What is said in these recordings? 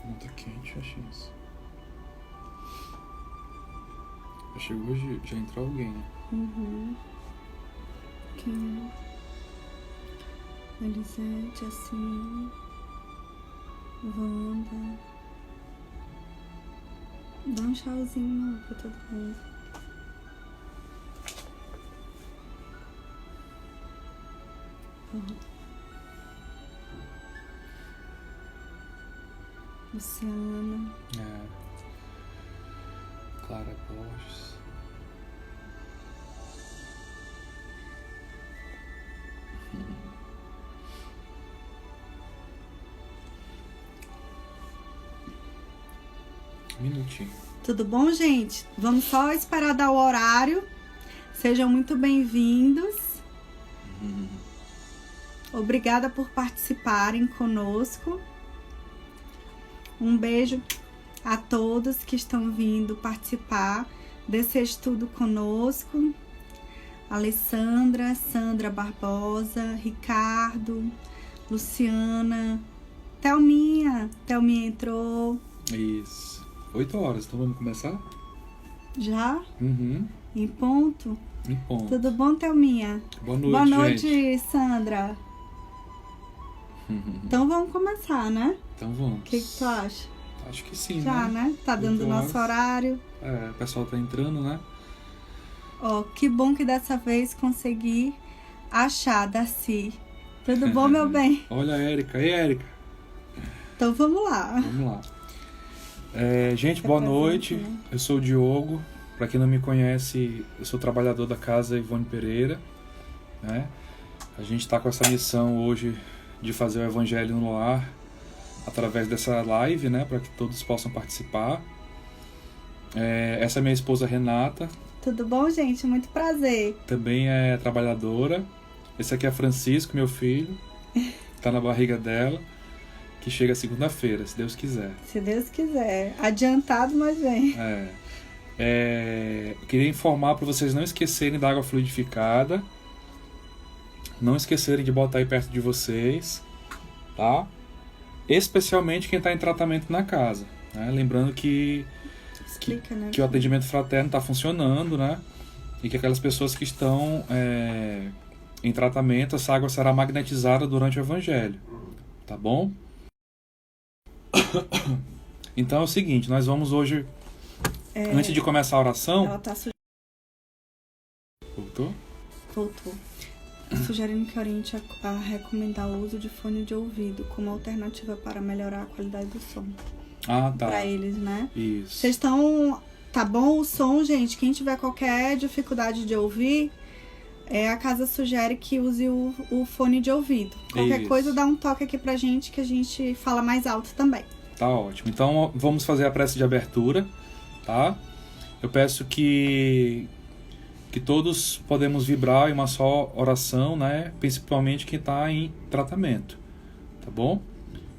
Não tá quente, achei isso. Já chegou hoje, já entrou alguém. Quem? Elisete, assim. Wanda. Dá um tchauzinho pra todo mundo. Luciana. Clara Borges. Um minutinho. Tudo bom, gente? Vamos só esperar dar o horário. Sejam muito bem-vindos. Obrigada por participarem conosco. Um beijo a todos que estão vindo participar desse estudo conosco. Alessandra, Sandra Barbosa, Ricardo, Luciana, Thelminha entrou. Isso. 8 horas, então vamos começar? Já? Uhum. Em ponto? Em ponto. Tudo bom, Thelminha? Boa noite, Boa noite, gente. Sandra. Então vamos começar, né? Então vamos. O que tu acha? Acho que sim, Já, né? Tá dando o nosso horário. O pessoal tá entrando, né? Ó, que bom que dessa vez consegui achar, Darcy. Tudo bom, meu bem? Olha a Érica. E Érica? Então vamos lá. Vamos lá. Gente, boa noite. Né? Eu sou o Diogo. Para quem não me conhece, eu sou trabalhador da Casa Ivone Pereira, né? A gente está com essa missão hoje de fazer o Evangelho no Lar através dessa live, né? Para que todos possam participar. Essa é minha esposa Renata. Tudo bom, gente? Muito prazer. Também é trabalhadora. Esse aqui é Francisco, meu filho. Tá na barriga dela. Que chega segunda-feira, se Deus quiser. Se Deus quiser. Adiantado, mas vem. Eu queria informar para vocês não esquecerem da água fluidificada. Não esquecerem de botar aí perto de vocês, tá? Especialmente quem está em tratamento na casa, né? Lembrando que o atendimento fraterno está funcionando, né? E que aquelas pessoas que estão em tratamento, essa água será magnetizada durante o Evangelho, tá bom? Então é o seguinte, nós vamos hoje, antes de começar a oração... Ela tá Voltou? Voltou. Sugerindo que oriente a recomendar o uso de fone de ouvido como alternativa para melhorar a qualidade do som. Ah, tá. Para eles, né? Isso. Vocês estão... Tá bom o som, gente? Quem tiver qualquer dificuldade de ouvir, a casa sugere que use o fone de ouvido. Qualquer coisa, dá um toque aqui pra gente que a gente fala mais alto também. Tá ótimo. Então, vamos fazer a prece de abertura, tá? Eu peço que todos podemos vibrar em uma só oração, né? Principalmente quem está em tratamento, tá bom?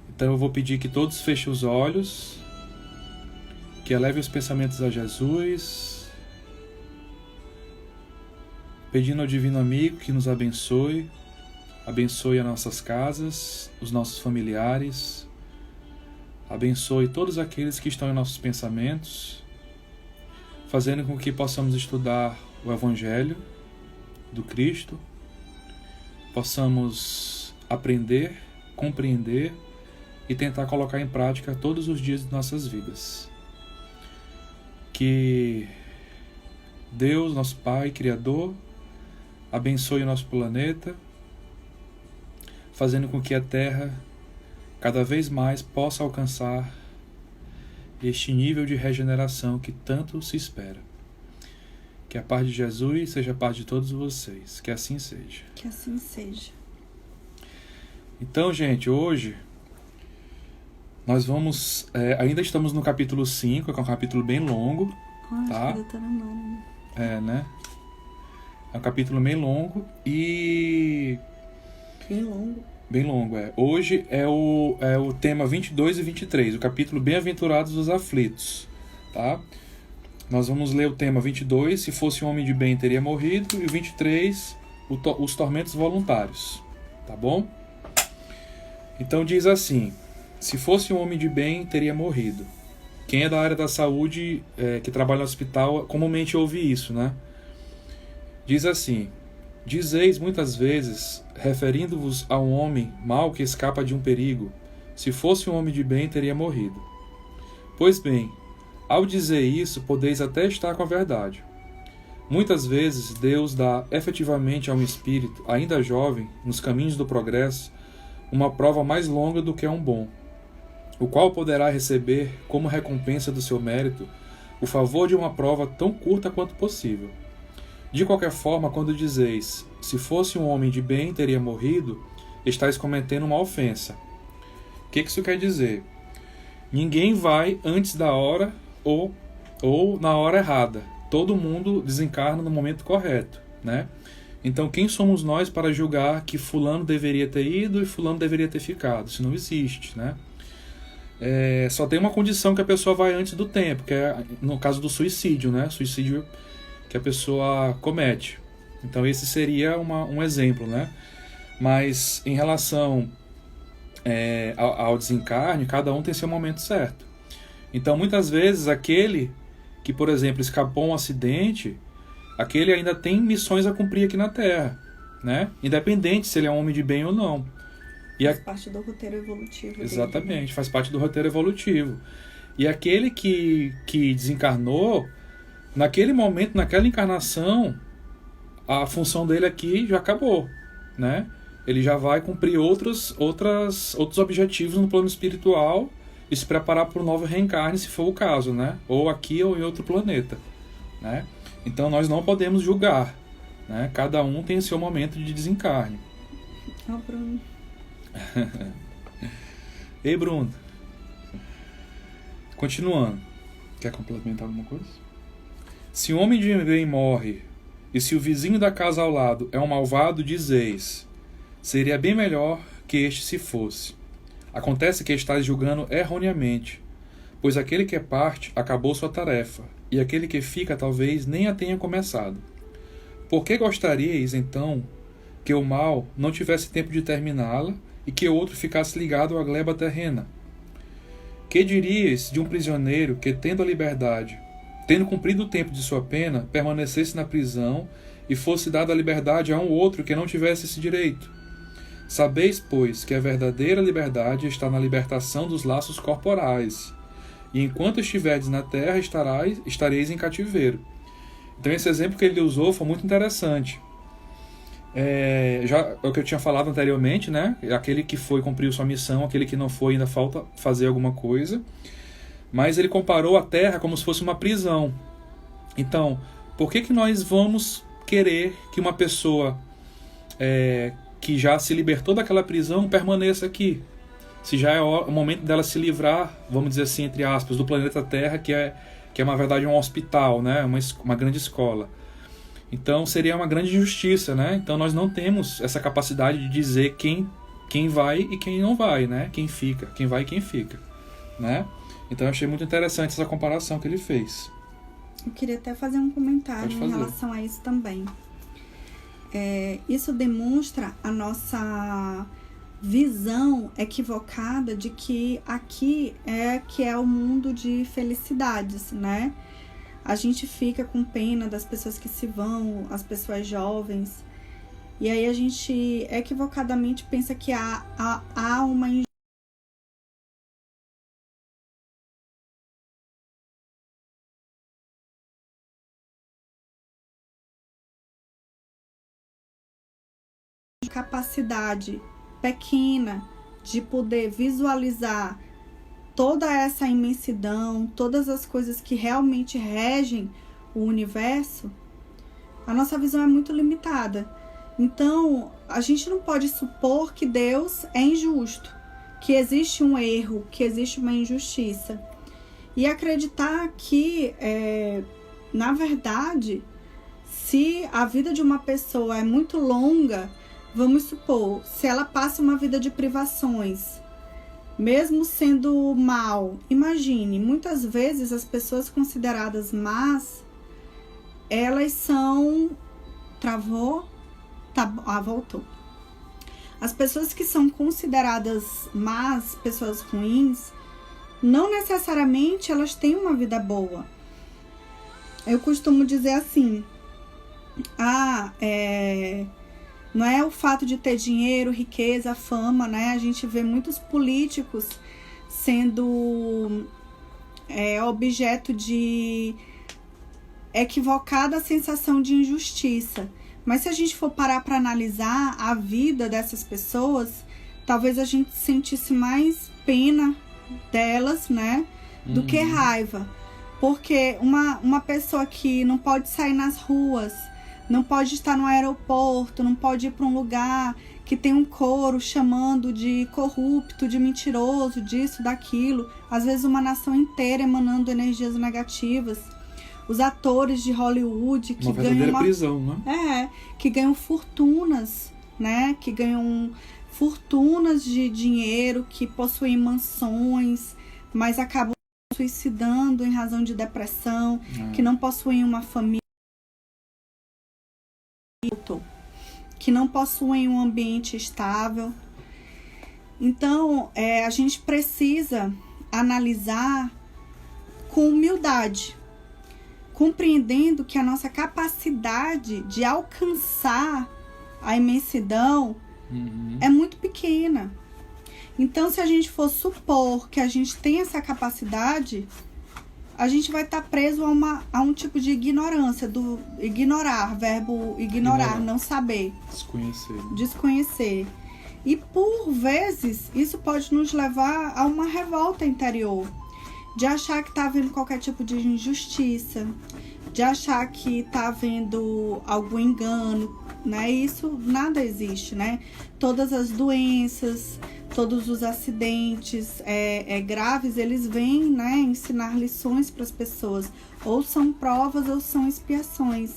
Então eu vou pedir que todos fechem os olhos, que elevem os pensamentos a Jesus, pedindo ao Divino Amigo que nos abençoe, abençoe as nossas casas, os nossos familiares, abençoe todos aqueles que estão em nossos pensamentos, fazendo com que possamos estudar o Evangelho do Cristo, possamos aprender, compreender e tentar colocar em prática todos os dias de nossas vidas. Que Deus, nosso Pai, Criador, abençoe o nosso planeta, fazendo com que a Terra cada vez mais possa alcançar este nível de regeneração que tanto se espera. Que a paz de Jesus seja a paz de todos vocês. Que assim seja. Que assim seja. Então, gente, hoje nós vamos... ainda estamos no capítulo 5, que é um capítulo bem longo. Tá? Acho que tá na mão, né? Né? É um capítulo bem longo e... Bem longo. Bem longo, Hoje é o tema 22 e 23, o capítulo Bem-aventurados os aflitos, tá? Nós vamos ler o tema 22, se fosse um homem de bem teria morrido, e o 23, os tormentos voluntários, tá bom? Então diz assim: se fosse um homem de bem, teria morrido. Quem é da área da saúde, que trabalha no hospital, comumente ouve isso, né? Diz assim: dizeis muitas vezes, referindo-vos a um homem mau que escapa de um perigo, se fosse um homem de bem, teria morrido. Pois bem, ao dizer isso, podeis até estar com a verdade. Muitas vezes Deus dá efetivamente a um espírito, ainda jovem, nos caminhos do progresso, uma prova mais longa do que a um bom, o qual poderá receber, como recompensa do seu mérito, o favor de uma prova tão curta quanto possível. De qualquer forma, quando dizeis, se fosse um homem de bem, teria morrido, estáis cometendo uma ofensa. O que isso quer dizer? Ninguém vai antes da hora ou na hora errada. Todo mundo desencarna no momento correto, né? Então, quem somos nós para julgar que fulano deveria ter ido e fulano deveria ter ficado? Isso não existe, né? Só tem uma condição que a pessoa vai antes do tempo, que é no caso do suicídio, né? Suicídio que a pessoa comete. Então esse seria um exemplo, né? Mas em relação ao desencarne, cada um tem seu momento certo. Então muitas vezes aquele que, por exemplo, escapou um acidente, aquele ainda tem missões a cumprir aqui na Terra, né? Independente se ele é um homem de bem ou não. Faz parte do roteiro evolutivo. Exatamente, dele. faz parte do roteiro evolutivo. E aquele que desencarnou, naquele momento, naquela encarnação, a função dele aqui já acabou, né? Ele já vai cumprir outros objetivos no plano espiritual e se preparar para o novo reencarne, se for o caso, né? Ou aqui ou em outro planeta, né? Então nós não podemos julgar, né? Cada um tem seu momento de desencarne. Bruno. Ei, Bruno. Continuando. Quer complementar alguma coisa? Se um homem de bem morre, e se o vizinho da casa ao lado é um malvado, dizeis, seria bem melhor que este se fosse. Acontece que estáis julgando erroneamente, pois aquele que parte acabou sua tarefa, e aquele que fica talvez nem a tenha começado. Por que gostaríeis, então, que o mal não tivesse tempo de terminá-la, e que o outro ficasse ligado à gleba terrena? Que dirias de um prisioneiro que, tendo a liberdade, tendo cumprido o tempo de sua pena, permanecesse na prisão e fosse dada a liberdade a um outro que não estasse esse direito? Sabeis, pois, que a verdadeira liberdade está na libertação dos laços corporais, e enquanto estiverdes na terra, estareis em cativeiro. Então esse exemplo que ele usou foi muito interessante. Já é o que eu tinha falado anteriormente, né? Aquele que foi cumpriu sua missão, aquele que não foi, ainda falta fazer alguma coisa. Mas ele comparou a Terra como se fosse uma prisão. Então, por que nós vamos querer que uma pessoa que já se libertou daquela prisão permaneça aqui? Se já é o momento dela se livrar, vamos dizer assim, entre aspas, do planeta Terra, que é na verdade um hospital, né? Uma grande escola. Então seria uma grande injustiça, né? Então nós não temos essa capacidade de dizer quem vai e quem não vai, né? Quem fica, quem vai e quem fica, né? Então eu achei muito interessante essa comparação que ele fez. Eu queria até fazer um comentário em relação a isso também. Isso demonstra a nossa visão equivocada de que aqui é o mundo de felicidades, né? A gente fica com pena das pessoas que se vão, as pessoas jovens, e aí a gente equivocadamente pensa que há uma capacidade pequena de poder visualizar toda essa imensidão, todas as coisas que realmente regem o universo. A nossa visão é muito limitada. Então, a gente não pode supor que Deus é injusto, que existe um erro, que existe uma injustiça. E acreditar que, na verdade, se a vida de uma pessoa é muito longa, vamos supor, se ela passa uma vida de privações, mesmo sendo mal, imagine, muitas vezes as pessoas consideradas más, elas são... Travou? Tá, voltou. As pessoas que são consideradas más, pessoas ruins, não necessariamente elas têm uma vida boa. Eu costumo dizer assim, não é o fato de ter dinheiro, riqueza, fama, né? A gente vê muitos políticos sendo objeto de equivocada sensação de injustiça. Mas se a gente for parar para analisar a vida dessas pessoas, talvez a gente sentisse mais pena delas, né? Do que raiva. Porque uma pessoa que não pode sair nas ruas, não pode estar no aeroporto, não pode ir para um lugar que tem um coro chamando de corrupto, de mentiroso, disso, daquilo. Às vezes uma nação inteira emanando energias negativas. Os atores de Hollywood que ganham prisão, né? Que ganham fortunas, né? Que ganham fortunas de dinheiro, que possuem mansões, mas acabam suicidando em razão de depressão, que não possuem uma família, que não possuem um ambiente estável. Então, a gente precisa analisar com humildade, compreendendo que a nossa capacidade de alcançar a imensidão é muito pequena. Então, se a gente for supor que a gente tem essa capacidade, a gente vai estar preso a um tipo de ignorância, do ignorar, verbo ignorar, não saber. Desconhecer. E, por vezes, isso pode nos levar a uma revolta interior, de achar que está havendo qualquer tipo de injustiça, de achar que está havendo algum engano, né? Isso nada existe, né? Todas as doenças, todos os acidentes graves, eles vêm, né, ensinar lições para as pessoas. Ou são provas ou são expiações.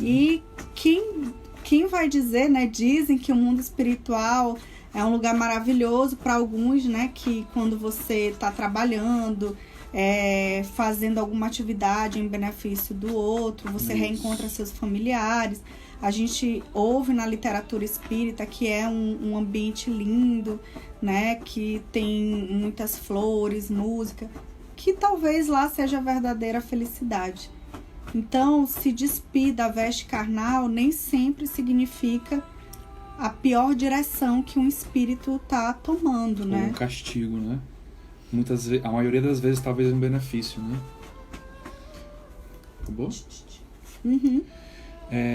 E quem vai dizer, né? Dizem que o mundo espiritual é um lugar maravilhoso para alguns, né? Que quando você está trabalhando, fazendo alguma atividade em benefício do outro, você reencontra seus familiares. A gente ouve na literatura espírita que é um ambiente lindo, né? Que tem muitas flores, música, que talvez lá seja a verdadeira felicidade. Então, se despir da veste carnal nem sempre significa a pior direção que um espírito está tomando, né? Um castigo, né? Muitas vezes, a maioria das vezes, talvez um benefício, né? Acabou?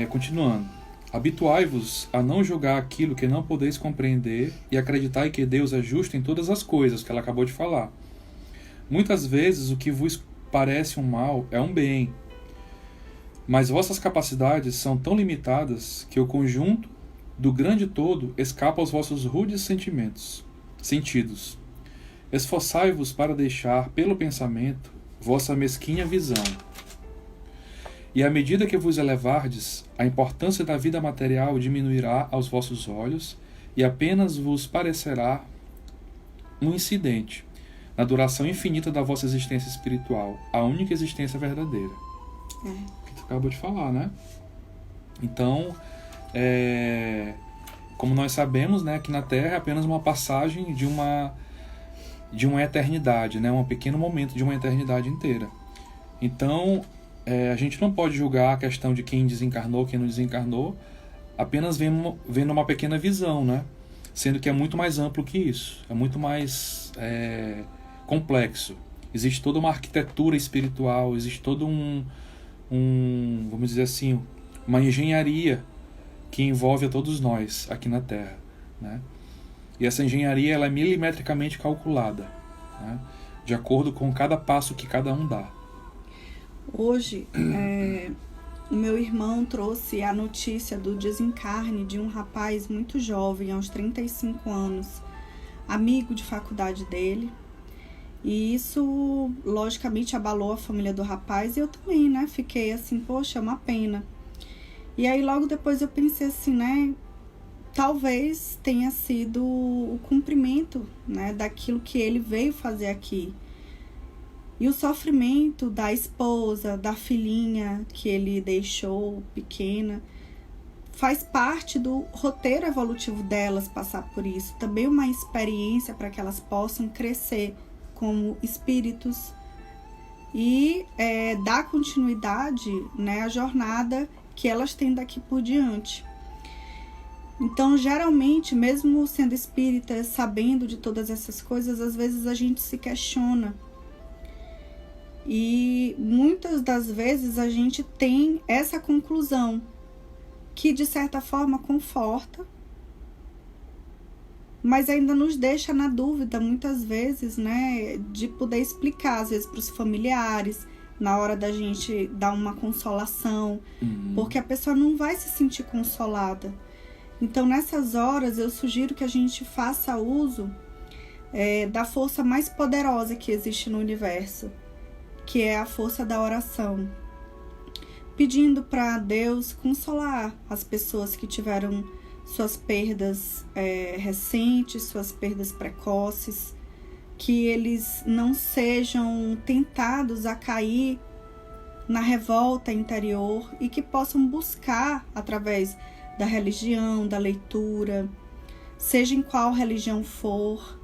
Continuando. Habituai-vos a não julgar aquilo que não podeis compreender e acreditai que Deus é justo em todas as coisas, que ela acabou de falar. Muitas vezes o que vos parece um mal é um bem, mas vossas capacidades são tão limitadas que o conjunto do grande todo escapa aos vossos rudes sentidos. Esforçai-vos para deixar, pelo pensamento, vossa mesquinha visão. E à medida que vos elevardes, a importância da vida material diminuirá aos vossos olhos e apenas vos parecerá um incidente na duração infinita da vossa existência espiritual, a única existência verdadeira. Que tu acabou de falar, né? Então, como nós sabemos, né, aqui na Terra é apenas uma passagem de uma eternidade, né? Um pequeno momento de uma eternidade inteira. Então, a gente não pode julgar a questão de quem desencarnou, quem não desencarnou, apenas vendo uma pequena visão, né? Sendo que é muito mais amplo que isso, é muito mais complexo. Existe toda uma arquitetura espiritual, existe todo vamos dizer assim, uma engenharia que envolve a todos nós aqui na Terra, né? E essa engenharia ela é milimetricamente calculada, né? De acordo com cada passo que cada um dá. Hoje, o meu irmão trouxe a notícia do desencarne de um rapaz muito jovem, aos 35 anos, amigo de faculdade dele. E isso, logicamente, abalou a família do rapaz e eu também, né? Fiquei assim, poxa, é uma pena. E aí, logo depois eu pensei assim, né? Talvez tenha sido o cumprimento, né, daquilo que ele veio fazer aqui. E o sofrimento da esposa, da filhinha que ele deixou pequena, faz parte do roteiro evolutivo delas passar por isso. Também uma experiência para que elas possam crescer como espíritos e dar continuidade, né, à jornada que elas têm daqui por diante. Então, geralmente, mesmo sendo espírita, sabendo de todas essas coisas, às vezes a gente se questiona. E muitas das vezes a gente tem essa conclusão, que de certa forma conforta, mas ainda nos deixa na dúvida, muitas vezes, né, de poder explicar, às vezes, para os familiares, na hora da gente dar uma consolação, porque a pessoa não vai se sentir consolada. Então, nessas horas, eu sugiro que a gente faça uso da força mais poderosa que existe no universo, que é a força da oração, pedindo para Deus consolar as pessoas que tiveram suas perdas recentes, suas perdas precoces, que eles não sejam tentados a cair na revolta interior e que possam buscar, através da religião, da leitura, seja em qual religião for,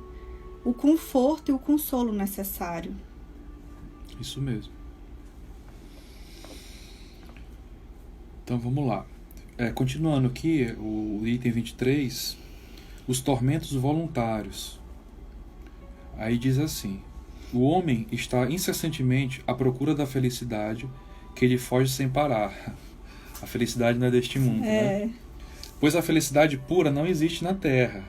o conforto e o consolo necessário. Isso mesmo. Então vamos lá. Continuando aqui, o item 23, os tormentos voluntários. Aí diz assim: o homem está incessantemente à procura da felicidade que lhe foge sem parar. A felicidade não é deste mundo, né? Pois a felicidade pura não existe na Terra.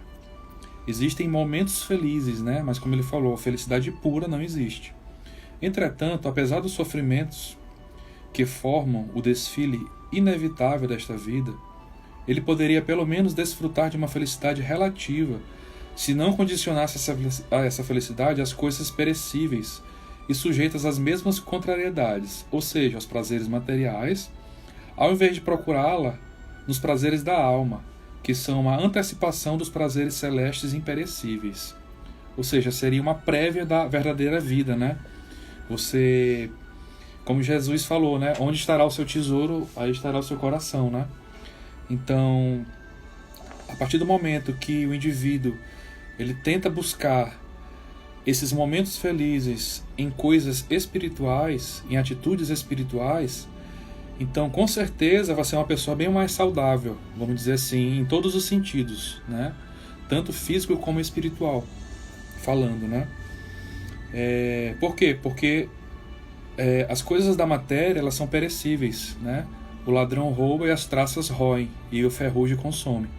Existem momentos felizes, né? Mas como ele falou, a felicidade pura não existe. Entretanto, apesar dos sofrimentos que formam o desfile inevitável desta vida, ele poderia pelo menos desfrutar de uma felicidade relativa, se não condicionasse essa felicidade às coisas perecíveis e sujeitas às mesmas contrariedades, ou seja, aos prazeres materiais, ao invés de procurá-la nos prazeres da alma, que são uma antecipação dos prazeres celestes imperecíveis. Ou seja, seria uma prévia da verdadeira vida, né? Você, como Jesus falou, né? Onde estará o seu tesouro, aí estará o seu coração, né? Então, a partir do momento que o indivíduo ele tenta buscar esses momentos felizes em coisas espirituais, em atitudes espirituais, então, com certeza, vai ser uma pessoa bem mais saudável, vamos dizer assim, em todos os sentidos, né? Tanto físico como espiritual, falando, né? Por quê? Porque as coisas da matéria, elas são perecíveis, né? O ladrão rouba e as traças roem, e o ferrugem consome,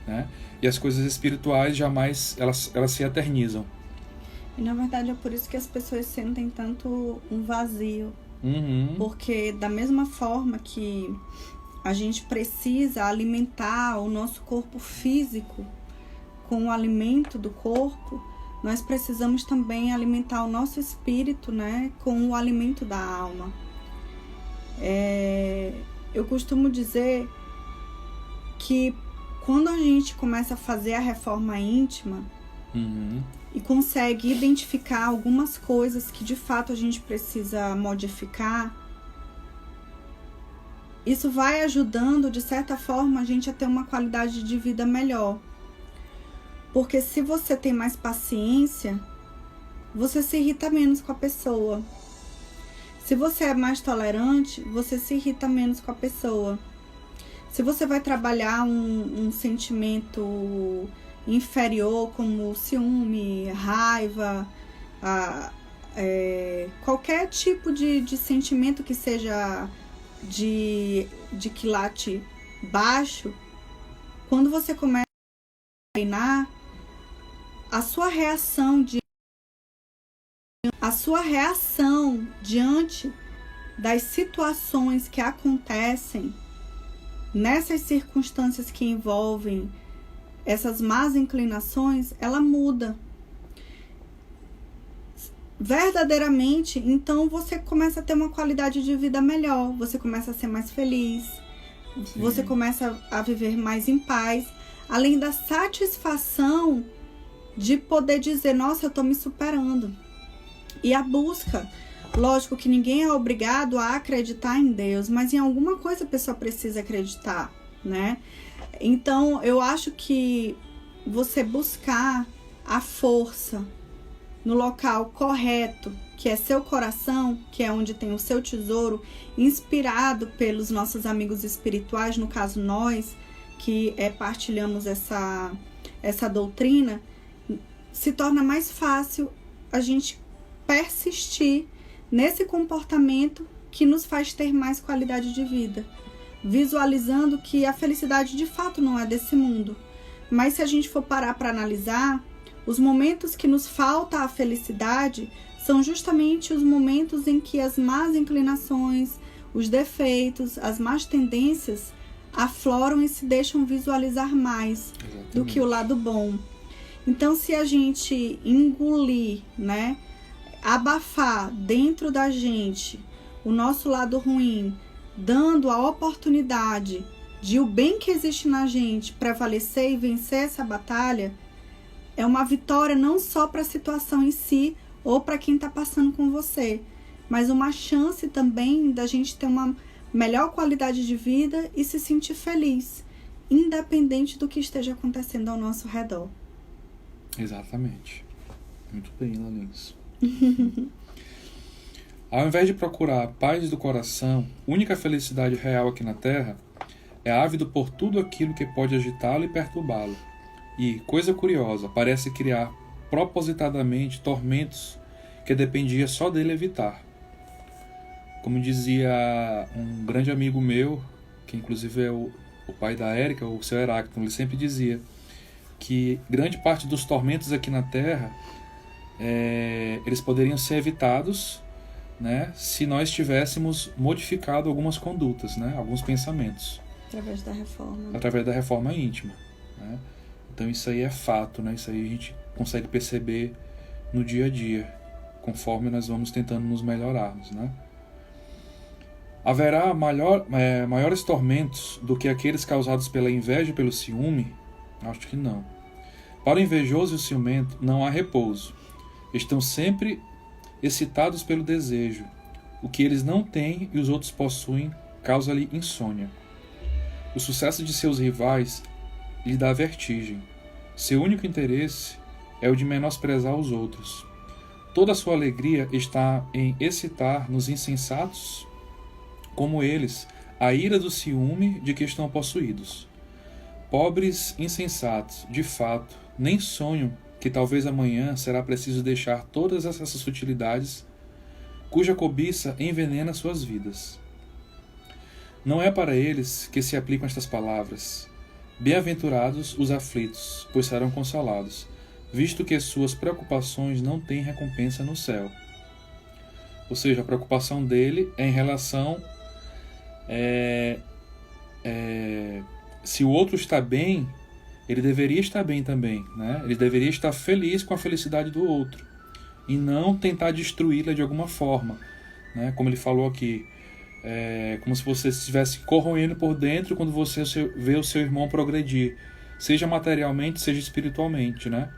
né? E as coisas espirituais jamais, elas se eternizam. E, na verdade, é por isso que as pessoas sentem tanto um vazio. Porque da mesma forma que a gente precisa alimentar o nosso corpo físico com o alimento do corpo, nós precisamos também alimentar o nosso espírito, né, com o alimento da alma. Eu costumo dizer que quando a gente começa a fazer a reforma íntima, e consegue identificar algumas coisas que de fato a gente precisa modificar, isso vai ajudando, de certa forma, a gente a ter uma qualidade de vida melhor. Porque se você tem mais paciência, você se irrita menos com a pessoa. Se você é mais tolerante, você se irrita menos com a pessoa. Se você vai trabalhar um sentimento inferior, como ciúme, raiva, qualquer tipo de sentimento que seja de quilate baixo, quando você começa a treinar, a sua reação diante das situações que acontecem nessas circunstâncias que envolvem essas más inclinações, ela muda. Verdadeiramente, então você começa a ter uma qualidade de vida melhor, você começa a ser mais feliz, sim, você começa a viver mais em paz, além da satisfação de poder dizer, nossa, eu estou me superando. E a busca, lógico que ninguém é obrigado a acreditar em Deus, mas em alguma coisa a pessoa precisa acreditar, né? Então, eu acho que você buscar a força no local correto, que é seu coração, que é onde tem o seu tesouro, inspirado pelos nossos amigos espirituais, no caso nós, que partilhamos essa doutrina, se torna mais fácil a gente persistir nesse comportamento que nos faz ter mais qualidade de vida, visualizando que a felicidade de fato não é desse mundo. Mas se a gente for parar para analisar, os momentos que nos falta a felicidade são justamente os momentos em que as más inclinações, os defeitos, as más tendências afloram e se deixam visualizar mais. Exatamente. Do que o lado bom. Então, se a gente engolir, né, abafar dentro da gente o nosso lado ruim, dando a oportunidade de o bem que existe na gente prevalecer e vencer essa batalha, é uma vitória não só para a situação em si ou para quem está passando com você, mas uma chance também da gente ter uma melhor qualidade de vida e se sentir feliz, independente do que esteja acontecendo ao nosso redor. Exatamente. Muito bem, Lalins. Ao invés de procurar a paz do coração, única felicidade real aqui na Terra, é ávido por tudo aquilo que pode agitá-lo e perturbá-lo. E, coisa curiosa, parece criar propositadamente tormentos que dependia só dele evitar. Como dizia um grande amigo meu, que inclusive é o pai da Érica, o seu Heráclito, ele sempre dizia que grande parte dos tormentos aqui na Terra, eles poderiam ser evitados, né, se nós tivéssemos modificado algumas condutas, né, alguns pensamentos. Através da reforma. Através da reforma íntima, né? Então isso aí é fato, né? Isso aí a gente consegue perceber no dia a dia, conforme nós vamos tentando nos melhorarmos, né? Haverá maiores tormentos do que aqueles causados pela inveja e pelo ciúme? Acho que não. Para o invejoso e o ciumento não há repouso. Estão sempre excitados pelo desejo. O que eles não têm e os outros possuem causa-lhe insônia. O sucesso de seus rivais lhe dá vertigem. Seu único interesse é o de menosprezar os outros. Toda a sua alegria está em excitar nos insensatos, como eles, a ira do ciúme de que estão possuídos. Pobres insensatos, de fato, nem sonham que talvez amanhã será preciso deixar todas essas sutilidades, cuja cobiça envenena suas vidas. Não é para eles que se aplicam estas palavras. Bem-aventurados os aflitos, pois serão consolados, visto que suas preocupações não têm recompensa no céu. Ou seja, a preocupação dele é em relação se o outro está bem, ele deveria estar bem também, né? Ele deveria estar feliz com a felicidade do outro e não tentar destruí-la de alguma forma, né? Como ele falou aqui, como se você estivesse corroendo por dentro quando você vê o seu irmão progredir, seja materialmente, seja espiritualmente, né?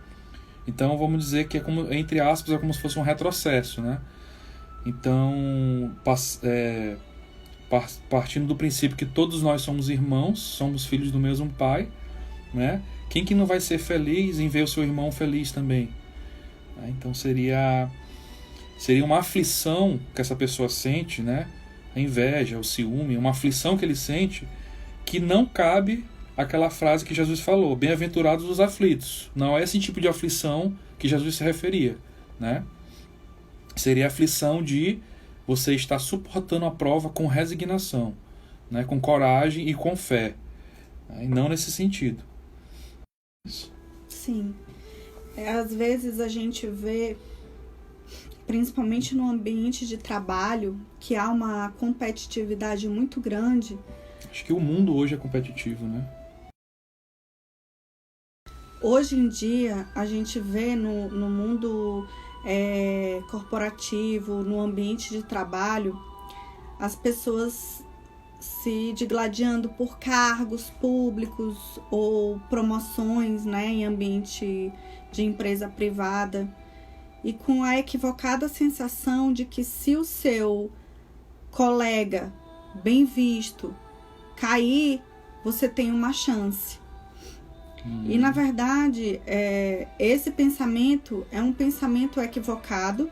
Então vamos dizer que é como, entre aspas, é como se fosse um retrocesso, né? Então, partindo do princípio que todos nós somos irmãos, somos filhos do mesmo pai, né? Quem que não vai ser feliz em ver o seu irmão feliz também? Então seria uma aflição que essa pessoa sente, né? A inveja, o ciúme, uma aflição que ele sente que não cabe aquela frase que Jesus falou, bem-aventurados os aflitos. Não é esse tipo de aflição que Jesus se referia, né? Seria a aflição de você estar suportando a prova com resignação, né? Com coragem e com fé, né? E não nesse sentido. Sim. Às vezes a gente vê, principalmente no ambiente de trabalho, que há uma competitividade muito grande. Acho que o mundo hoje é competitivo, né? Hoje em dia, a gente vê no mundo corporativo, no ambiente de trabalho, as pessoas se digladiando por cargos públicos ou promoções, né, em ambiente de empresa privada, e com a equivocada sensação de que se o seu colega bem visto cair, você tem uma chance. E, na verdade, esse pensamento é um pensamento equivocado,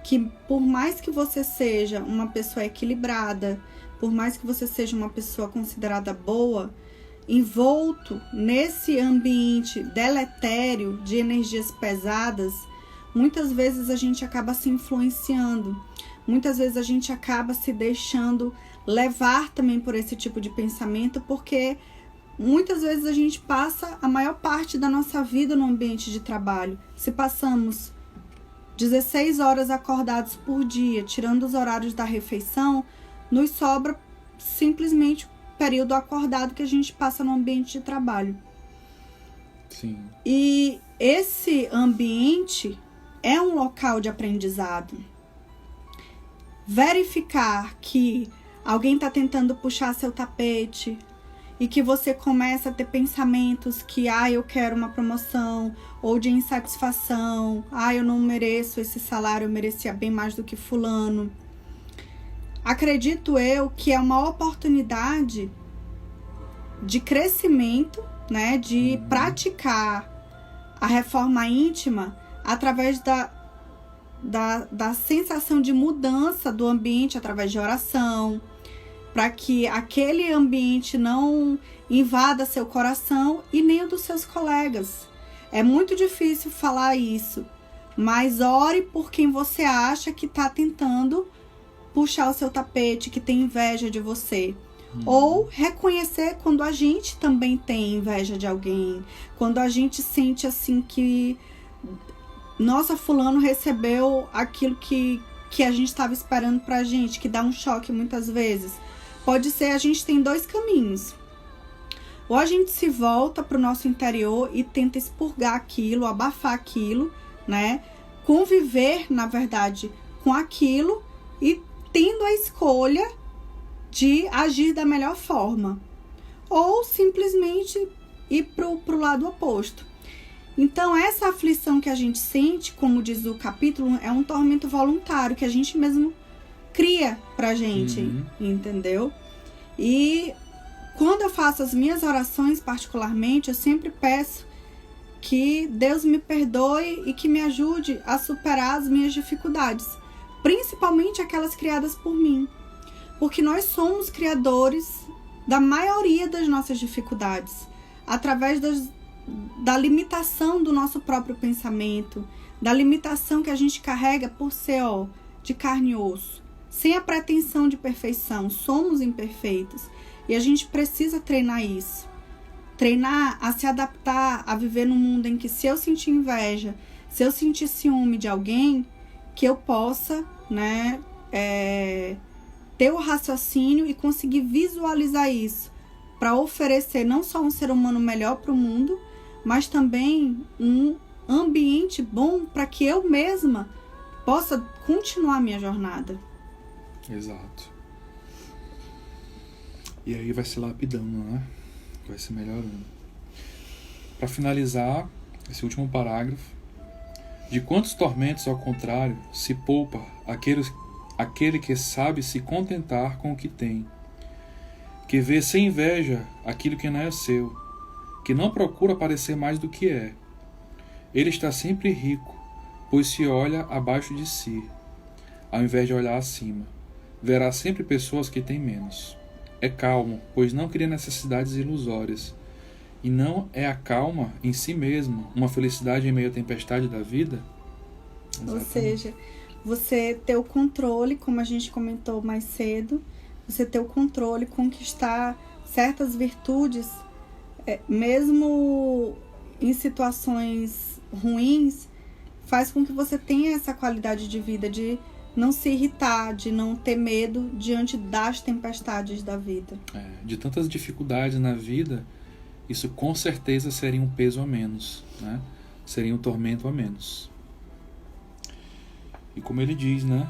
que por mais que você seja uma pessoa equilibrada, por mais que você seja uma pessoa considerada boa, envolto nesse ambiente deletério de energias pesadas, muitas vezes a gente acaba se influenciando, muitas vezes a gente acaba se deixando levar também por esse tipo de pensamento, porque muitas vezes a gente passa a maior parte da nossa vida no ambiente de trabalho. Se passamos 16 horas acordados por dia, tirando os horários da refeição, nos sobra simplesmente o período acordado que a gente passa no ambiente de trabalho. Sim. E esse ambiente é um local de aprendizado. Verificar que alguém está tentando puxar seu tapete e que você começa a ter pensamentos que eu quero uma promoção, ou de insatisfação, eu não mereço esse salário, eu merecia bem mais do que fulano. Acredito eu que é uma oportunidade de crescimento, né, de praticar a reforma íntima através da sensação de mudança do ambiente, através de oração, para que aquele ambiente não invada seu coração e nem o dos seus colegas. É muito difícil falar isso, mas ore por quem você acha que está tentando puxar o seu tapete, que tem inveja de você. Ou reconhecer quando a gente também tem inveja de alguém, quando a gente sente assim que nossa, fulano recebeu aquilo que a gente estava esperando pra gente, que dá um choque muitas vezes. Pode ser, a gente tem dois caminhos. Ou a gente se volta para o nosso interior e tenta expurgar aquilo, abafar aquilo, né? Conviver, na verdade, com aquilo e tendo a escolha de agir da melhor forma. Ou simplesmente ir pro lado oposto. Então, essa aflição que a gente sente, como diz o capítulo, é um tormento voluntário que a gente mesmo cria pra gente, entendeu? E quando eu faço as minhas orações, particularmente, eu sempre peço que Deus me perdoe e que me ajude a superar as minhas dificuldades, principalmente aquelas criadas por mim, porque nós somos criadores da maioria das nossas dificuldades, através da limitação do nosso próprio pensamento, da limitação que a gente carrega por ser de carne e osso, sem a pretensão de perfeição. Somos imperfeitos e a gente precisa treinar isso, treinar a se adaptar a viver num mundo em que, se eu sentir inveja, se eu sentir ciúme de alguém, que eu possa, né, ter o raciocínio e conseguir visualizar isso, para oferecer não só um ser humano melhor para o mundo, mas também um ambiente bom para que eu mesma possa continuar a minha jornada. Exato. E aí vai se lapidando, né? Vai se melhorando. Para finalizar esse último parágrafo, de quantos tormentos, ao contrário, se poupa aquele que sabe se contentar com o que tem, que vê sem inveja aquilo que não é seu, que não procura parecer mais do que é. Ele está sempre rico, pois se olha abaixo de si, ao invés de olhar acima. Verá sempre pessoas que têm menos. É calmo, pois não cria necessidades ilusórias. E não é a calma em si mesmo uma felicidade em meio à tempestade da vida? Exatamente. Ou seja, você ter o controle, como a gente comentou mais cedo, você ter o controle, conquistar certas virtudes, mesmo em situações ruins, faz com que você tenha essa qualidade de vida, de não se irritar, de não ter medo diante das tempestades da vida. De tantas dificuldades na vida, isso com certeza seria um peso a menos, né? Seria um tormento a menos. E como ele diz, né?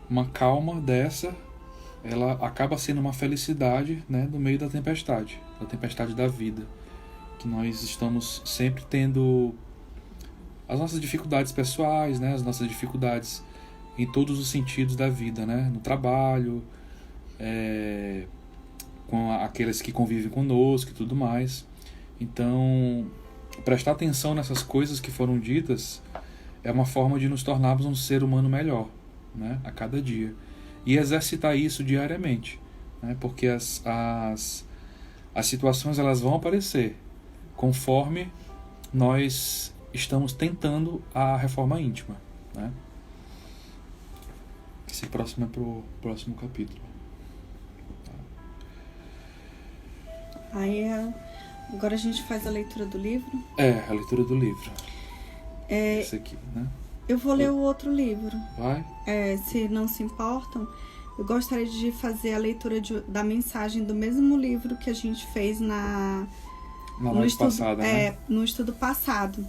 Uma calma dessa, ela acaba sendo uma felicidade, né? No meio da tempestade da vida. Que nós estamos sempre tendo as nossas dificuldades pessoais, né? As nossas dificuldades em todos os sentidos da vida, né? No trabalho, com aqueles que convivem conosco e tudo mais. Então, prestar atenção nessas coisas que foram ditas é uma forma de nos tornarmos um ser humano melhor, né, a cada dia. E exercitar isso diariamente, né, porque as situações elas vão aparecer conforme nós estamos tentando a reforma íntima, né? Esse próximo é pro próximo capítulo. Aí, agora a gente faz a leitura do livro? A leitura do livro. Esse aqui, né? Eu vou ler o outro livro. Vai? Se não se importam, eu gostaria de fazer a leitura da mensagem do mesmo livro que a gente fez na live passada, né? No estudo passado.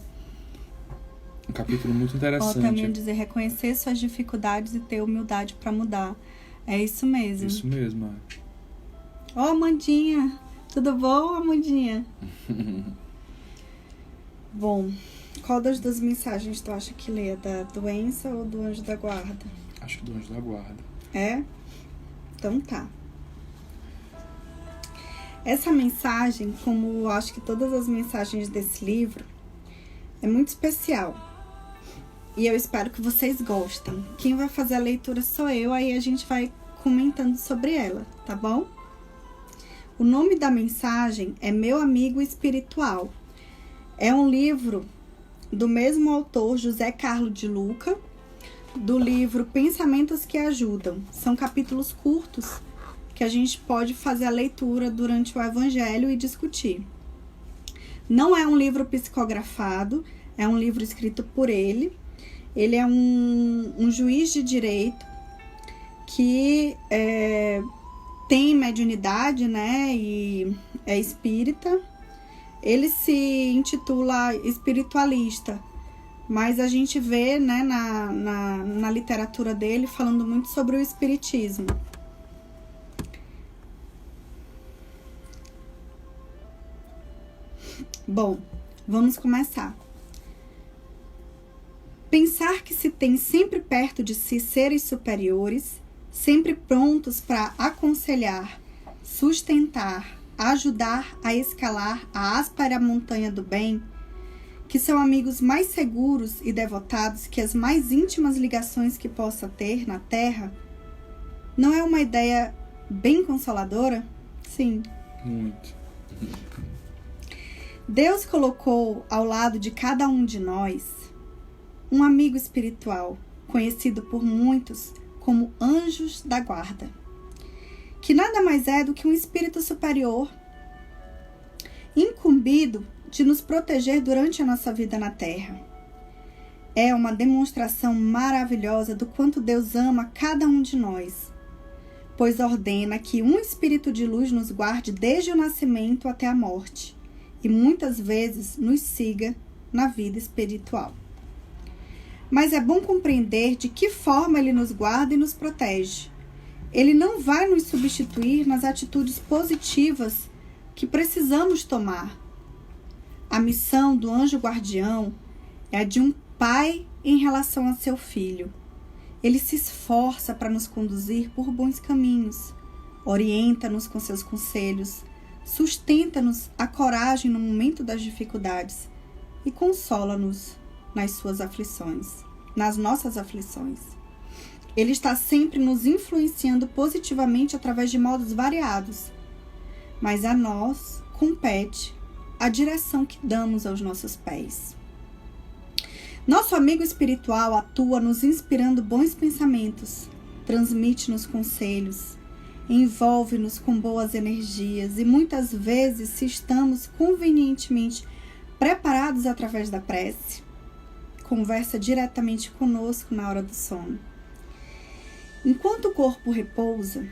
Um capítulo muito interessante. Também dizer, reconhecer suas dificuldades e ter humildade para mudar. É isso mesmo. Isso mesmo. Amandinha! Tudo bom, Amandinha? Bom, qual das duas mensagens tu acha que lê? Da doença ou do anjo da guarda? Acho que do anjo da guarda. Então tá. Essa mensagem, como acho que todas as mensagens desse livro, é muito especial. E eu espero que vocês gostem. Quem vai fazer a leitura sou eu, aí a gente vai comentando sobre ela, tá bom? O nome da mensagem é Meu Amigo Espiritual. É um livro do mesmo autor, José Carlos de Luca, do livro Pensamentos que Ajudam. São capítulos curtos que a gente pode fazer a leitura durante o Evangelho e discutir. Não é um livro psicografado, é um livro escrito por ele. Ele é um juiz de direito que tem mediunidade, né, e é espírita. Ele se intitula espiritualista, mas a gente vê, né, na literatura dele falando muito sobre o espiritismo. Bom, vamos começar. Pensar que se tem sempre perto de si seres superiores, sempre prontos para aconselhar, sustentar, ajudar a escalar a áspera montanha do bem, que são amigos mais seguros e devotados que as mais íntimas ligações que possa ter na Terra, não é uma ideia bem consoladora? Sim. Muito. Deus colocou ao lado de cada um de nós um amigo espiritual, conhecido por muitos como anjos da guarda, que nada mais é do que um espírito superior, incumbido de nos proteger durante a nossa vida na Terra. É uma demonstração maravilhosa do quanto Deus ama cada um de nós, pois ordena que um espírito de luz nos guarde desde o nascimento até a morte e muitas vezes nos siga na vida espiritual. Mas é bom compreender de que forma ele nos guarda e nos protege. Ele não vai nos substituir nas atitudes positivas que precisamos tomar. A missão do anjo guardião é a de um pai em relação a seu filho. Ele se esforça para nos conduzir por bons caminhos, orienta-nos com seus conselhos, sustenta-nos a coragem no momento das dificuldades e consola-nos nas suas aflições, nas nossas aflições. Ele está sempre nos influenciando positivamente através de modos variados, mas a nós compete a direção que damos aos nossos pés. Nosso amigo espiritual atua nos inspirando bons pensamentos, transmite-nos conselhos, envolve-nos com boas energias e muitas vezes, se estamos convenientemente preparados através da prece, conversa diretamente conosco na hora do sono. Enquanto o corpo repousa,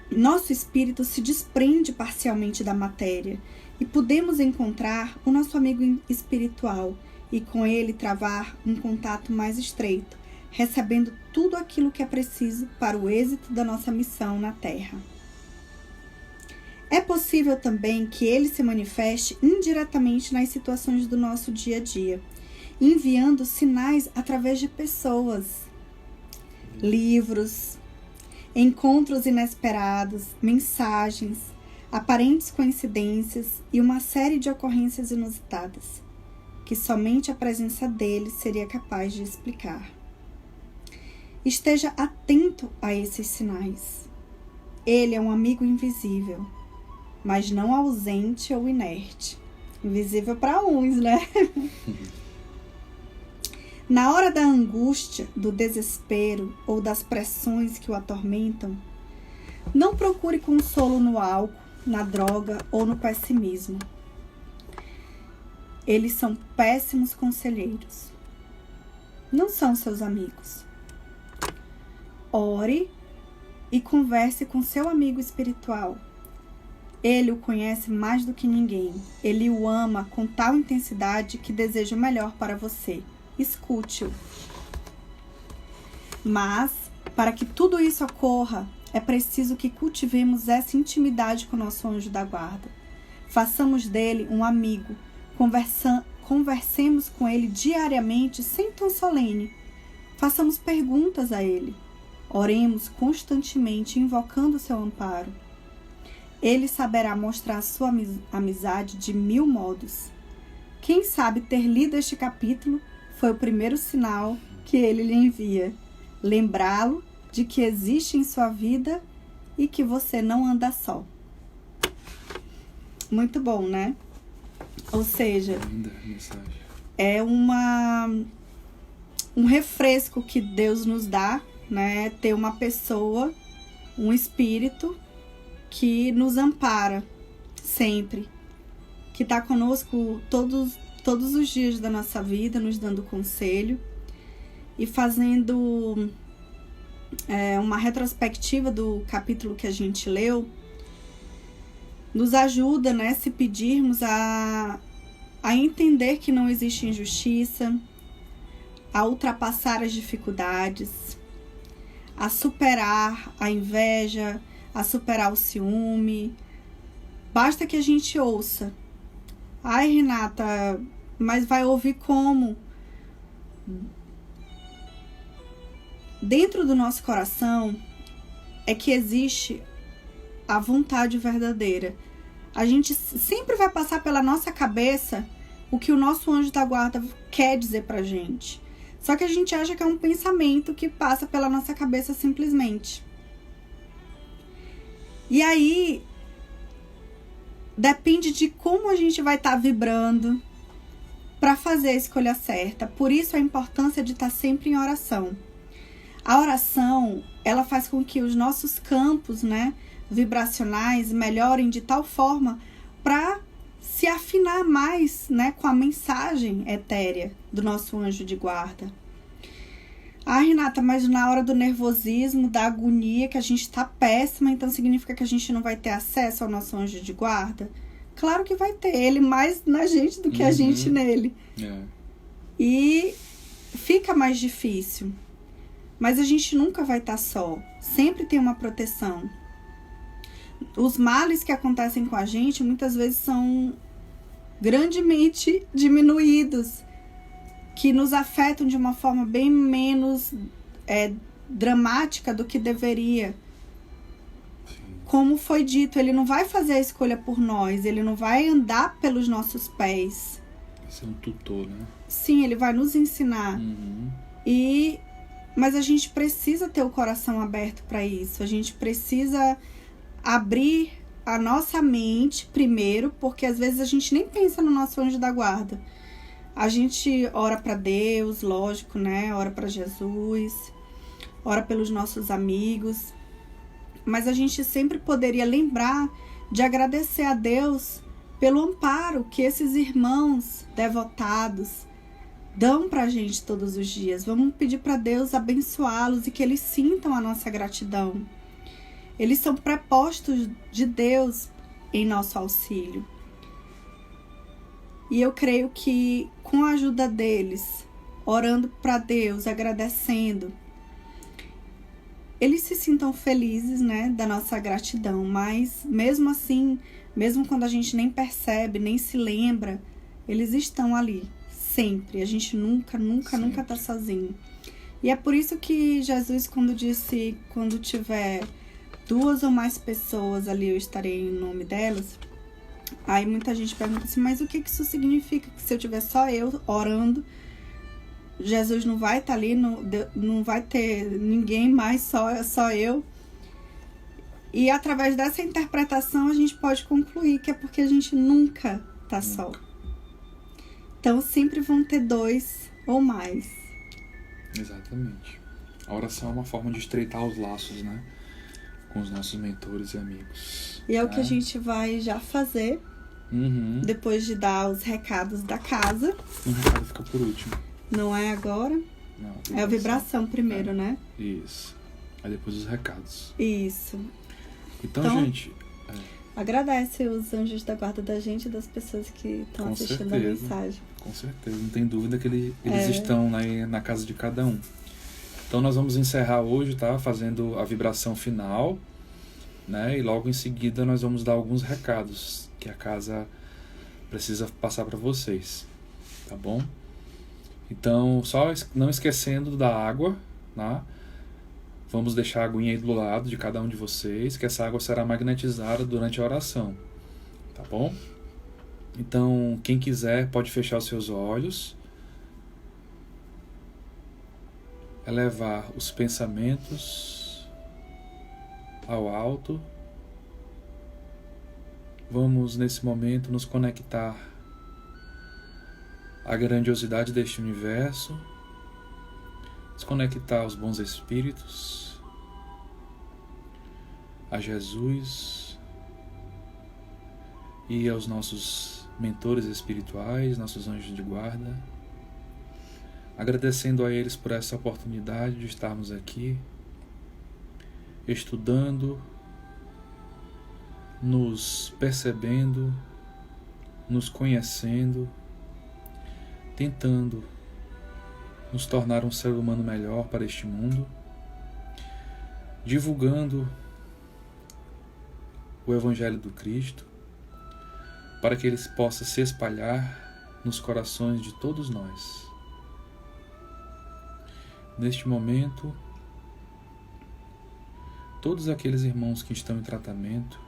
nosso espírito se desprende parcialmente da matéria e podemos encontrar o nosso amigo espiritual e com ele travar um contato mais estreito, recebendo tudo aquilo que é preciso para o êxito da nossa missão na Terra. É possível também que ele se manifeste indiretamente nas situações do nosso dia a dia, enviando sinais através de pessoas, livros, encontros inesperados, mensagens, aparentes coincidências e uma série de ocorrências inusitadas, que somente a presença dele seria capaz de explicar. Esteja atento a esses sinais. Ele é um amigo invisível, mas não ausente ou inerte. Invisível para uns, né? Na hora da angústia, do desespero ou das pressões que o atormentam, não procure consolo no álcool, na droga ou no pessimismo. Eles são péssimos conselheiros. Não são seus amigos. Ore e converse com seu amigo espiritual. Ele o conhece mais do que ninguém. Ele o ama com tal intensidade que deseja o melhor para você. Escute-o. Mas, para que tudo isso ocorra, é preciso que cultivemos essa intimidade com o nosso anjo da guarda. Façamos dele um amigo. Conversemos com ele diariamente, sem tom solene. Façamos perguntas a ele. Oremos constantemente, invocando seu amparo. Ele saberá mostrar sua amizade de 1000 modos. Quem sabe ter lido este capítulo foi o primeiro sinal que ele lhe envia. Lembrá-lo de que existe em sua vida e que você não anda só. Muito bom, né? Ou seja, é um refresco que Deus nos dá, né? Ter uma pessoa, um espírito que nos ampara sempre, que está conosco todos os dias da nossa vida, nos dando conselho e fazendo uma retrospectiva do capítulo que a gente leu. Nos ajuda, né, se pedirmos a entender que não existe injustiça, a ultrapassar as dificuldades, a superar a inveja, a superar o ciúme. Basta que a gente ouça. Ai, Renata, mas vai ouvir como? Dentro do nosso coração é que existe a vontade verdadeira. A gente sempre vai passar pela nossa cabeça o que o nosso anjo da guarda quer dizer pra gente. Só que a gente acha que é um pensamento que passa pela nossa cabeça simplesmente. E aí, depende de como a gente vai estar vibrando para fazer a escolha certa. Por isso a importância de estar sempre em oração. A oração, ela faz com que os nossos campos, né, vibracionais melhorem de tal forma para se afinar mais, né, com a mensagem etérea do nosso anjo de guarda. Ah, Renata, mas na hora do nervosismo, da agonia, que a gente tá péssima, então significa que a gente não vai ter acesso ao nosso anjo de guarda? Claro que vai ter, ele mais na gente do que a gente nele. E fica mais difícil. Mas a gente nunca vai estar só, sempre tem uma proteção. Os males que acontecem com a gente muitas vezes são grandemente diminuídos, que nos afetam de uma forma bem menos dramática do que deveria. Como foi dito, ele não vai fazer a escolha por nós, ele não vai andar pelos nossos pés. Vai ser um tutor, né? Sim, ele vai nos ensinar. Mas a gente precisa ter o coração aberto para isso. A gente precisa abrir a nossa mente primeiro, porque às vezes a gente nem pensa no nosso anjo da guarda. A gente ora para Deus, lógico, né? Ora para Jesus, ora pelos nossos amigos. Mas a gente sempre poderia lembrar de agradecer a Deus pelo amparo que esses irmãos devotados dão pra gente todos os dias. Vamos pedir para Deus abençoá-los e que eles sintam a nossa gratidão. Eles são prepostos de Deus em nosso auxílio. E eu creio que com a ajuda deles, orando para Deus, agradecendo, eles se sintam felizes, né, da nossa gratidão. Mas mesmo assim, mesmo quando a gente nem percebe, nem se lembra, eles estão ali, sempre. A gente nunca está sozinho. E é por isso que Jesus, quando disse, quando tiver 2 ou mais pessoas ali, eu estarei em nome delas. Aí muita gente pergunta assim, mas o que isso significa? Que se eu tiver só eu orando, Jesus não vai estar ali, não vai ter ninguém mais, só eu. E através dessa interpretação a gente pode concluir que é porque a gente nunca tá só. Então sempre vão ter 2 ou mais. Exatamente. A oração é uma forma de estreitar os laços, né? Com os nossos mentores e amigos. E é o que a gente vai já fazer. Depois de dar os recados da casa. O recado fica por último. Não é agora? Não, é a vibração primeiro, né? Isso. Aí depois os recados. Isso. Então, gente... Agradece os anjos da guarda da gente e das pessoas que estão assistindo a mensagem. Com certeza. Não tem dúvida que eles estão na casa de cada um. Então nós vamos encerrar hoje, tá? Fazendo a vibração final, né? E logo em seguida nós vamos dar alguns recados que a casa precisa passar para vocês, tá bom? Então, só não esquecendo da água, né? Vamos deixar a aguinha aí do lado de cada um de vocês, que essa água será magnetizada durante a oração, tá bom? Então, quem quiser pode fechar os seus olhos, elevar os pensamentos ao alto. Vamos, nesse momento, nos conectar à grandiosidade deste universo, desconectar aos bons espíritos, a Jesus e aos nossos mentores espirituais, nossos anjos de guarda, agradecendo a eles por essa oportunidade de estarmos aqui, estudando, nos percebendo, nos conhecendo, tentando nos tornar um ser humano melhor para este mundo, divulgando o Evangelho do Cristo, para que ele possa se espalhar nos corações de todos nós. Neste momento, todos aqueles irmãos que estão em tratamento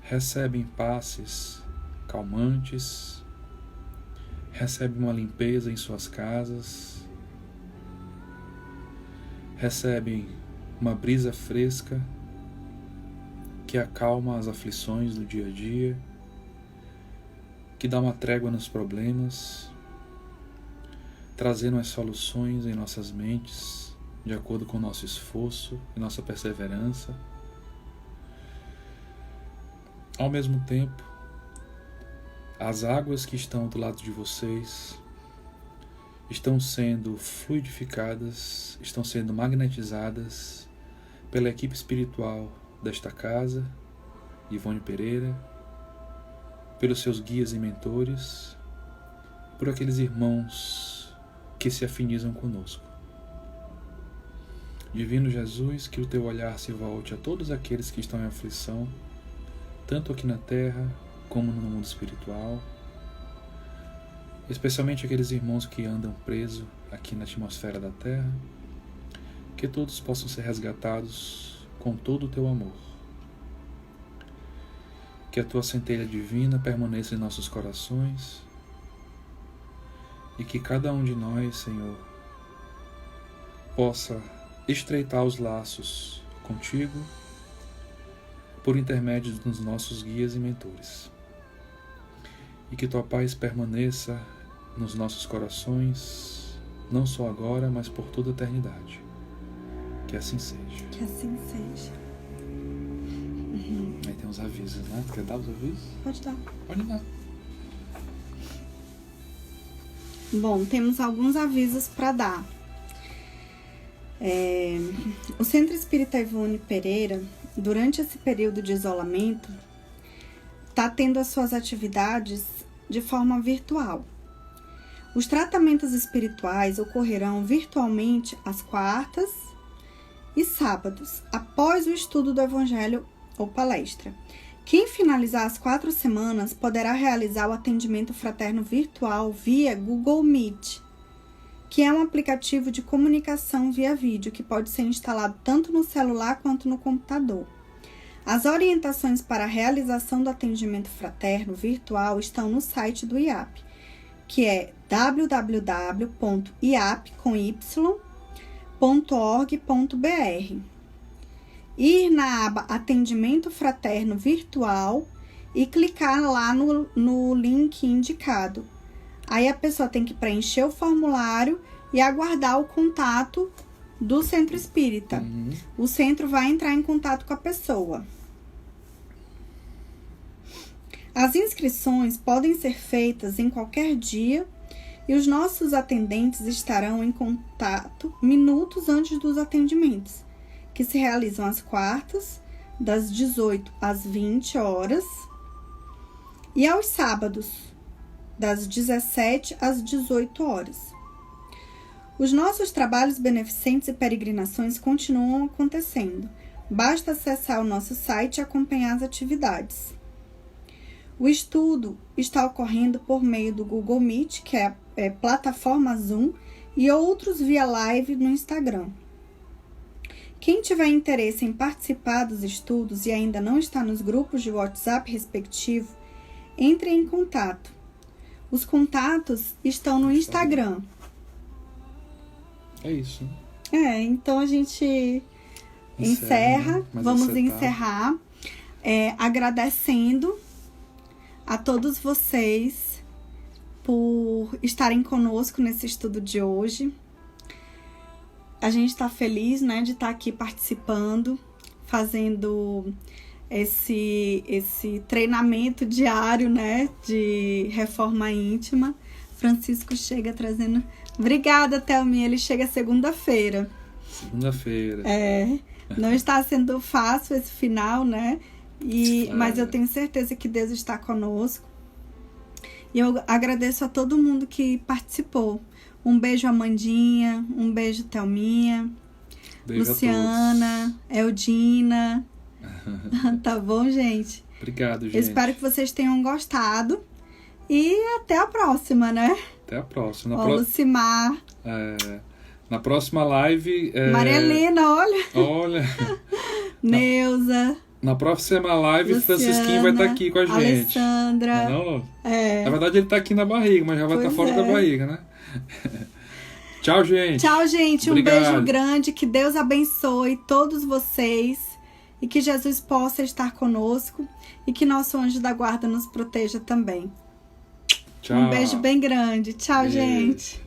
recebem passes calmantes, recebem uma limpeza em suas casas, recebem uma brisa fresca que acalma as aflições do dia a dia, que dá uma trégua nos problemas, trazendo as soluções em nossas mentes, de acordo com o nosso esforço e nossa perseverança. Ao mesmo tempo, as águas que estão do lado de vocês estão sendo fluidificadas, estão sendo magnetizadas pela equipe espiritual desta casa, Ivone Pereira, pelos seus guias e mentores, por aqueles irmãos que se afinizam conosco. Divino Jesus, que o teu olhar se volte a todos aqueles que estão em aflição, tanto aqui na Terra como no mundo espiritual, especialmente aqueles irmãos que andam presos aqui na atmosfera da Terra, que todos possam ser resgatados com todo o teu amor. Que a tua centelha divina permaneça em nossos corações e que cada um de nós, Senhor, possa estreitar os laços contigo por intermédio dos nossos guias e mentores. E que tua paz permaneça nos nossos corações, não só agora, mas por toda a eternidade. Que assim seja. Que assim seja. Aí tem os avisos, né? Quer dar os avisos? Pode dar. Pode dar. Bom, temos alguns avisos para dar. O Centro Espírita Ivone Pereira, durante esse período de isolamento, está tendo as suas atividades de forma virtual. Os tratamentos espirituais ocorrerão virtualmente às quartas e sábados, após o estudo do Evangelho ou palestra. Quem finalizar as 4 semanas poderá realizar o atendimento fraterno virtual via Google Meet, que é um aplicativo de comunicação via vídeo que pode ser instalado tanto no celular quanto no computador. As orientações para a realização do atendimento fraterno virtual estão no site do IAP, que é www.iap.org.br. Ir na aba Atendimento Fraterno Virtual e clicar lá no link indicado. Aí a pessoa tem que preencher o formulário e aguardar o contato do centro espírita. O centro vai entrar em contato com a pessoa. As inscrições podem ser feitas em qualquer dia e os nossos atendentes estarão em contato minutos antes dos atendimentos, que se realizam às quartas, das 18 às 20 horas, e aos sábados, das 17 às 18 horas. Os nossos trabalhos beneficentes e peregrinações continuam acontecendo. Basta acessar o nosso site e acompanhar as atividades. O estudo está ocorrendo por meio do Google Meet, que é a plataforma Zoom, e outros via live no Instagram. Quem tiver interesse em participar dos estudos e ainda não está nos grupos de WhatsApp respectivo, entre em contato. Os contatos estão no Instagram. É isso. Então a gente encerra. Vamos encerrar agradecendo a todos vocês por estarem conosco nesse estudo de hoje. A gente está feliz, né, de estar aqui participando, fazendo esse treinamento diário, né, de reforma íntima. Francisco chega trazendo... Obrigada, Thelminha, ele chega segunda-feira. Segunda-feira. Não está sendo fácil esse final, né? Mas eu tenho certeza que Deus está conosco. E eu agradeço a todo mundo que participou. Um beijo, Amandinha. Um beijo, Thelminha. Beijo Luciana, Eudina. Tá bom, gente? Obrigado, gente. Eu espero que vocês tenham gostado. E até a próxima, né? Até a próxima. Lucimar. Na próxima live... Maria Helena, olha. Olha. Neuza. Na próxima live, Luciana, Francisquinho vai estar aqui com a gente. Alessandra. Não? Na verdade, ele está aqui na barriga, mas já vai estar fora da barriga, né? Tchau, gente. Tchau, gente. Obrigado. Um beijo grande. Que Deus abençoe todos vocês. E que Jesus possa estar conosco. E que nosso anjo da guarda nos proteja também. Tchau. Um beijo bem grande. Tchau, Beijo. gente.